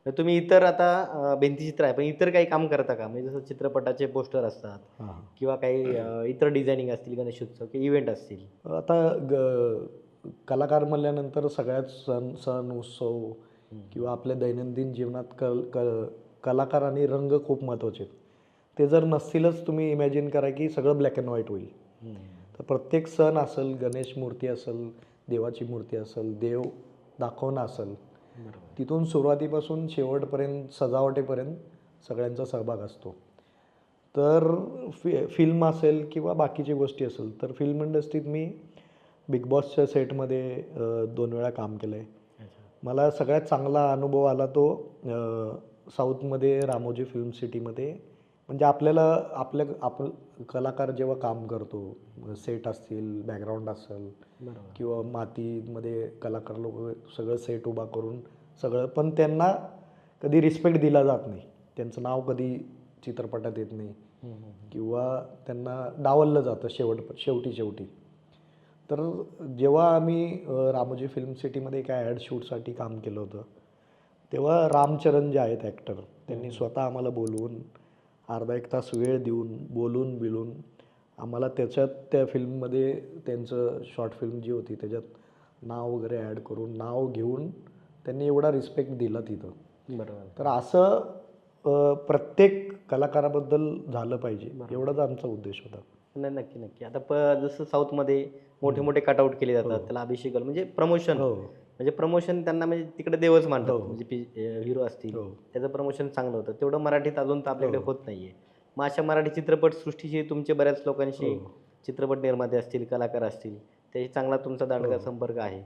तर तुम्ही इतर आता भिंतीचित्र आहे, पण इतर काही काम करता का? म्हणजे जसं चित्रपटाचे पोस्टर असतात हां. किंवा काही इतर डिझायनिंग असतील, गणेशोत्सव किंवा इव्हेंट असतील. आता कलाकार म्हणल्यानंतर सगळ्याच सण उत्सव हं, किंवा आपल्या दैनंदिन जीवनात कलाकार आणि रंग खूप महत्त्वाचे आहेत. ते जर नसतीलच तुम्ही इमॅजिन करा की सगळं ब्लॅक अँड व्हाईट होईल. हं. तर प्रत्येक सण असेल, गणेश मूर्ती असेल, देवाची मूर्ती असेल, देव दाखवणं असेल, बरोबर. तिथून सुरुवातीपासून शेवटपर्यंत सजावटीपर्यंत सगळ्यांचा सहभाग असतो. तर फिल्म असेल किंवा बाकीची गोष्टी असेल, तर फिल्म इंडस्ट्रीत मी बिग बॉसच्या सेटमध्ये 2 वेळा काम केलं आहे. अच्छा. मला सगळ्यात चांगला अनुभव आला तो साऊथमध्ये रामोजी फिल्म सिटीमध्ये. म्हणजे आपल्याला आपण कलाकार जेव्हा काम करतो, सेट असतील, बॅकग्राऊंड असेल बरोबर. किंवा मातीमध्ये कलाकार लोक सगळं सेट उभा करून सगळं, पण त्यांना कधी रिस्पेक्ट दिला जात नाही. त्यांचं नाव कधी चित्रपटात येत नाही हं, हं, हं. किंवा त्यांना डावललं जातं शेवटी. तर जेव्हा आम्ही रामोजी फिल्म सिटीमध्ये एका ॲड शूटसाठी काम केलं होतं, तेव्हा रामचरण जे आहेत ॲक्टर, त्यांनी स्वतः आम्हाला बोलवून अर्धा एक तास वेळ देऊन बोलून बिलून आम्हाला त्याच्यात त्या फिल्ममध्ये त्यांचं शॉर्ट फिल्म जी होती त्याच्यात नाव वगैरे ॲड करून नाव घेऊन त्यांनी एवढा रिस्पेक्ट दिला तिथं. बरोबर. तर असं प्रत्येक कलाकाराबद्दल झालं पाहिजे, एवढाच आमचा उद्देश होता. नाही, नक्की, नक्की. आता जसं साऊथमध्ये मोठे-मोठे कटआउट केले हो जातात. त्याला अभिषेक म्हणजे प्रमोशन. हो म्हणजे प्रमोशन त्यांना म्हणजे तिकडे देवच मानतात. हो म्हणजे हिरो असतील, हो त्याचं प्रमोशन चांगलं होतं. तेवढं मराठीत अजून तर हो आपल्याकडे होत नाहीये. मग अशा मराठी चित्रपटसृष्टीशी तुमचे बऱ्याच हो लोकांशी चित्रपट निर्माते असतील, कलाकार असतील, त्याशी चांगला तुमचा हो दांडगा संपर्क आहे.